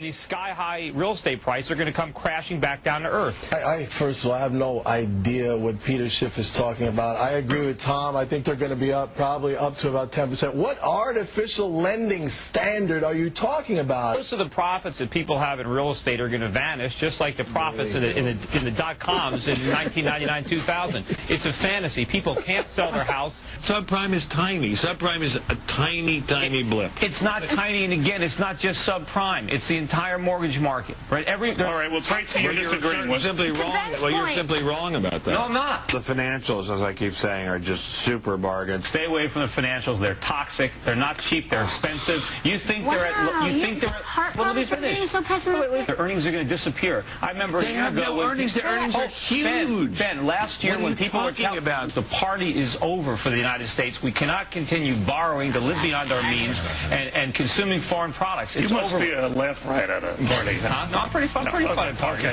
These sky-high real estate prices are going to come crashing back down to earth. First of all, I have no idea what Peter Schiff is talking about. I agree with Tom. I think they're going to be probably up to about 10%. What artificial lending standard are you talking about? Most of the profits that people have in real estate are going to vanish, just like the profits in the dot-coms in 1999, 2000. It's a fantasy. People can't sell their house. Subprime is tiny. Subprime is a tiny, tiny blip. It's not tiny, and again, it's not just subprime. It's the entire mortgage market, right? All right, well, Tracy, you're disagreeing. You're simply wrong. Well, you're simply wrong about that. No, I'm not. The financials, as I keep saying, are just super bargains. Stay away from the financials. They're toxic. They're not cheap. They're expensive. You think they're at? You think they're at? Well, let me finish. So pessimistic. Their earnings are going to disappear. I remember a year ago. No earnings. Their earnings are huge. Ben, last year when people were talking about the party is over for the United States, we cannot continue borrowing to live beyond our means and consuming foreign products. It's you must over. Be a left right at a party. No, I'm pretty fun at party.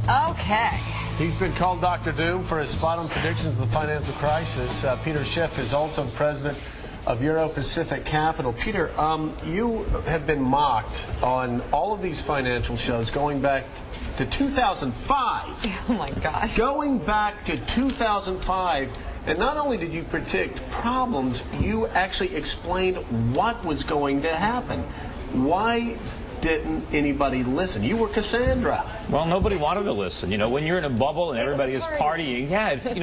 Okay. He's been called Dr. Doom for his spot-on predictions of the financial crisis. Peter Schiff is also president of Euro-Pacific Capital. Peter, you have been mocked on all of these financial shows going back to 2005. Oh, my gosh. Going back to 2005, and not only did you predict problems, you actually explained what was going to happen. Why didn't anybody listen? You were Cassandra. Well, nobody wanted to listen. You know, when you're in a bubble and everybody is partying,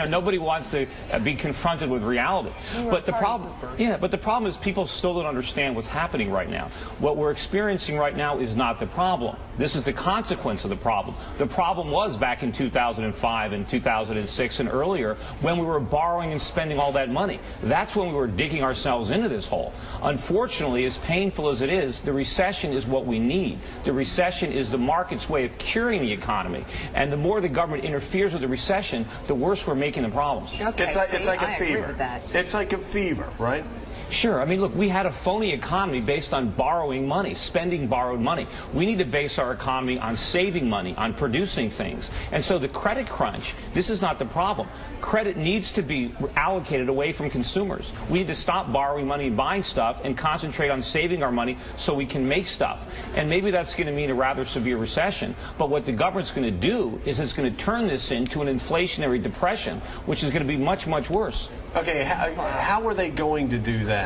nobody wants to be confronted with reality. But the problem is people still don't understand what's happening right now. What we're experiencing right now is not the problem. This is the consequence of the problem. The problem was back in 2005 and 2006 and earlier when we were borrowing and spending all that money. That's when we were digging ourselves into this hole. Unfortunately, as painful as it is, the recession is what we need. The recession is the market's way of curing the economy. And the more the government interferes with the recession, the worse we're making the problems. Okay, it's like a fever. Agree with that. It's like a fever, right? Sure. I mean, look, we had a phony economy based on borrowing money, spending borrowed money. We need to base our economy on saving money, on producing things. And so the credit crunch, this is not the problem. Credit needs to be allocated away from consumers. We need to stop borrowing money and buying stuff and concentrate on saving our money so we can make stuff. And maybe that's going to mean a rather severe recession. But what the government's going to do is it's going to turn this into an inflationary depression, which is going to be much, much worse. Okay, how are they going to do that?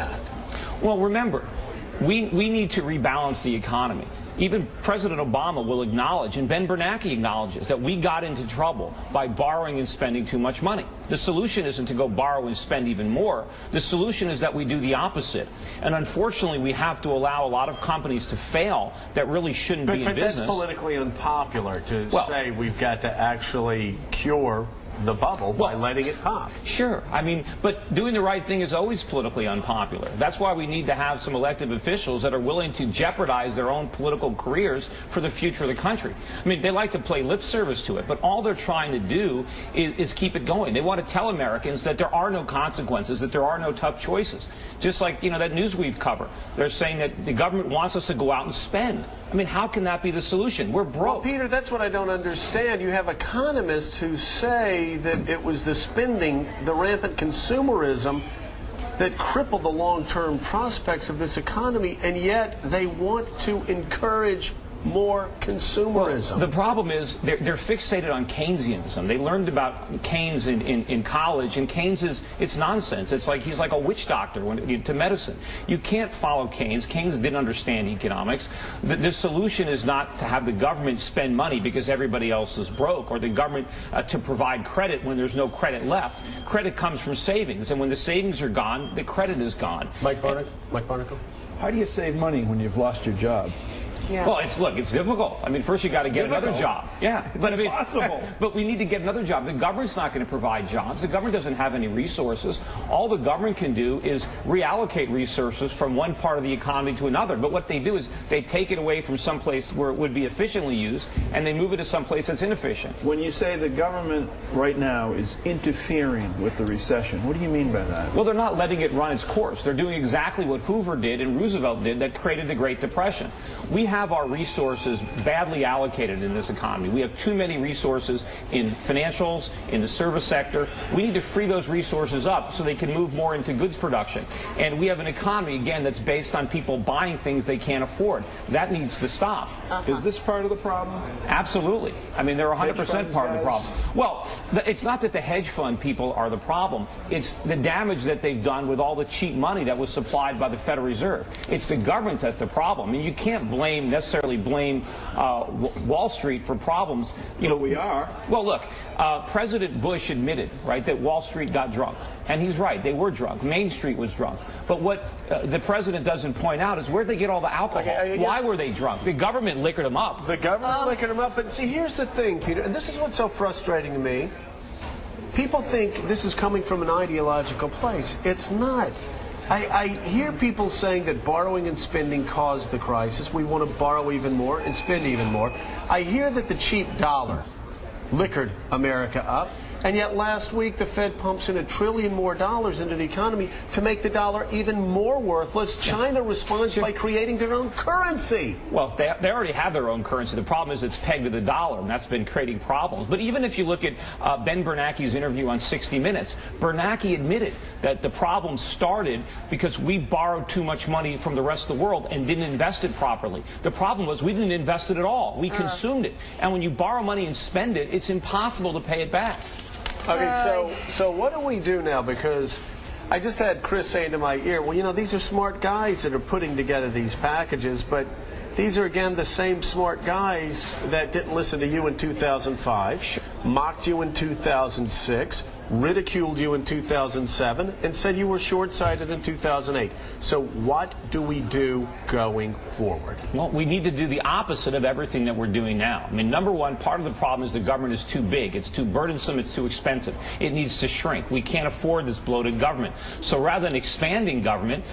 Well, remember, we need to rebalance the economy. Even President Obama will acknowledge, and Ben Bernanke acknowledges, that we got into trouble by borrowing and spending too much money. The solution isn't to go borrow and spend even more. The solution is that we do the opposite. And unfortunately, we have to allow a lot of companies to fail that really shouldn't be in business. But that's politically unpopular to say we've got to actually cure the bubble by letting it pop. Sure. I mean, but doing the right thing is always politically unpopular. That's why we need to have some elected officials that are willing to jeopardize their own political careers for the future of the country. I mean, they like to play lip service to it, but all they're trying to do is keep it going. They want to tell Americans that there are no consequences, that there are no tough choices. Just like, that news we've covered. They're saying that the government wants us to go out and spend. I mean, how can that be the solution? We're broke. Well, Peter, that's what I don't understand. You have economists who say that it was the spending, the rampant consumerism that crippled the long-term prospects of this economy, and yet they want to encourage more consumerism. Well, the problem is they're fixated on Keynesianism. They learned about Keynes in college, and Keynes it's nonsense. It's like he's like a witch doctor to medicine. You can't follow Keynes. Keynes didn't understand economics. The solution is not to have the government spend money because everybody else is broke, or the government to provide credit when there's no credit left. Credit comes from savings, and when the savings are gone, the credit is gone. Mike Barnacle? How do you save money when you've lost your job? Yeah. Well, it's difficult. I mean, first you got to get another job. Yeah, but impossible. But we need to get another job. The government's not going to provide jobs. The government doesn't have any resources. All the government can do is reallocate resources from one part of the economy to another. But what they do is they take it away from some place where it would be efficiently used, and they move it to some place that's inefficient. When you say the government right now is interfering with the recession, what do you mean by that? Well, they're not letting it run its course. They're doing exactly what Hoover did and Roosevelt did that created the Great Depression. We have our resources badly allocated in this economy. We have too many resources in financials, in the service sector. We need to free those resources up so they can move more into goods production. And we have an economy, again, that's based on people buying things they can't afford. That needs to stop. Is this part of the problem? Absolutely. I mean, they're 100% part of the problem. Well, it's not that the hedge fund people are the problem. It's the damage that they've done with all the cheap money that was supplied by the Federal Reserve. It's the government that's the problem. I mean, you can't necessarily blame Wall Street for problems. You know, we are. Well, look, President Bush admitted, right, that Wall Street got drunk. And he's right. They were drunk. Main Street was drunk. But what the president doesn't point out is where'd they get all the alcohol? Why were they drunk? The government liquored them up. The government liquored them up. But see, here's the thing, Peter, and this is what's so frustrating to me. People think this is coming from an ideological place. It's not. I hear people saying that borrowing and spending caused the crisis. We want to borrow even more and spend even more. I hear that the cheap dollar liquored America up. And yet last week the Fed pumps in $1 trillion more into the economy to make the dollar even more worthless. China responds by creating their own currency. Well, they already have their own currency. The problem is it's pegged to the dollar, and that's been creating problems. But even if you look at Ben Bernanke's interview on 60 Minutes, Bernanke admitted that the problem started because we borrowed too much money from the rest of the world and didn't invest it properly. The problem was we didn't invest it at all. We consumed it. And when you borrow money and spend it, it's impossible to pay it back. Okay, so what do we do now? Because I just had Chris saying to my ear, well, you know, these are smart guys that are putting together these packages, but these are, again, the same smart guys that didn't listen to you in 2005, mocked you in 2006, ridiculed you in 2007, and said you were short-sighted in 2008. So what do we do going forward? Well, we need to do the opposite of everything that we're doing now. I mean, number one, part of the problem is the government is too big. It's too burdensome. It's too expensive. It needs to shrink. We can't afford this bloated government. So rather than expanding government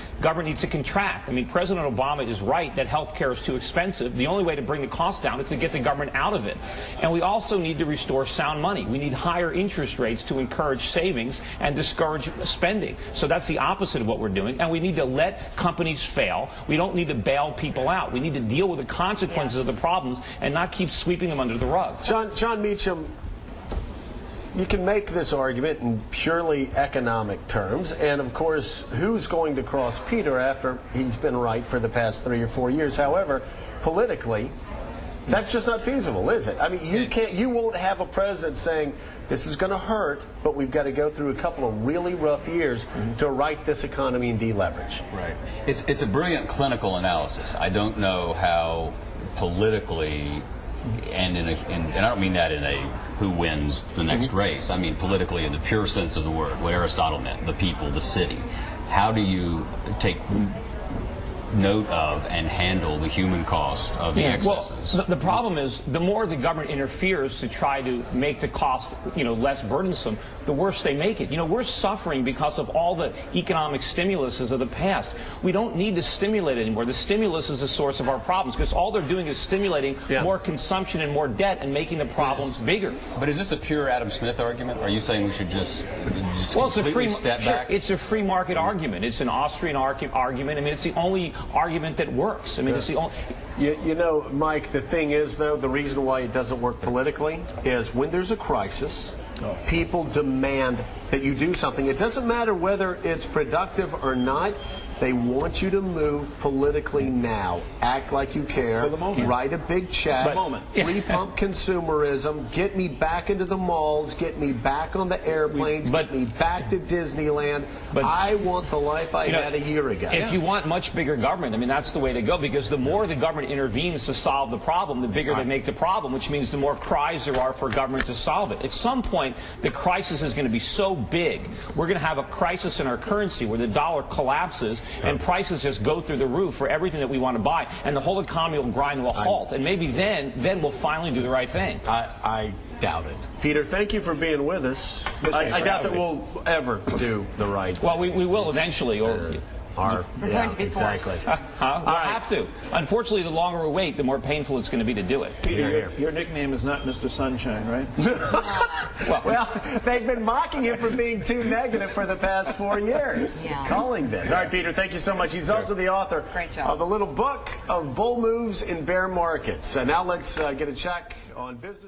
needs to contract. I mean, President Obama is right that health care is too expensive. The only way to bring the cost down is to get the government out of it. And we also need to restore sound money. We need higher interest rates to encourage savings and discourage spending. So that's the opposite of what we're doing. And we need to let companies fail. We don't need to bail people out. We need to deal with the consequences of the problems and not keep sweeping them under the rug. John Meacham, you can make this argument in purely economic terms, and of course, who's going to cross Peter after he's been right for the past 3 or 4 years? However, politically, that's just not feasible, is it? I mean, you won't have a president saying, this is going to hurt, but we've got to go through a couple of really rough years to right this economy and deleverage. Right. It's a brilliant clinical analysis. I don't know how politically, and I don't mean that in a who wins the next race. I mean politically in the pure sense of the word, what Aristotle meant, the people, the city. How do you take note of and handle the human cost of the excesses? Well, the problem is the more the government interferes to try to make the cost, less burdensome, the worse they make it. We're suffering because of all the economic stimuluses of the past. We don't need to stimulate anymore. The stimulus is the source of our problems because all they're doing is stimulating more consumption and more debt and making the problems bigger. But is this a pure Adam Smith argument? Or are you saying we should just well, it's a free step back? It's a free market argument. It's an Austrian argument. I mean, it's the only argument that works. I mean, it's the only. Mike, the thing is, though, the reason why it doesn't work politically is when there's a crisis, people demand that you do something. It doesn't matter whether it's productive or not. They want you to move politically now. Act like you care. For the moment. Write a big check. Repump consumerism. Get me back into the malls. Get me back on the airplanes. Get me back to Disneyland. I want the life I had a year ago. If you want much bigger government, I mean, that's the way to go because the more the government intervenes to solve the problem, the bigger they make the problem, which means the more cries there are for government to solve it. At some point, the crisis is going to be so big, we're going to have a crisis in our currency where the dollar collapses and prices just go through the roof for everything that we want to buy, and the whole economy will grind to a halt. And maybe then we'll finally do the right thing. I doubt it. Peter, thank you for being with us. I doubt that we'll ever do the right thing. Well, we will eventually. are going to be exactly. We'll have to. Unfortunately, the longer we wait, the more painful it's going to be to do it. Peter, your nickname is not Mr. Sunshine, right? Well, they've been mocking him for being too negative for the past 4 years. Calling this. All right, Peter, thank you so much. He's also the author of the little book of bull moves in bear markets. Now let's get a check on business.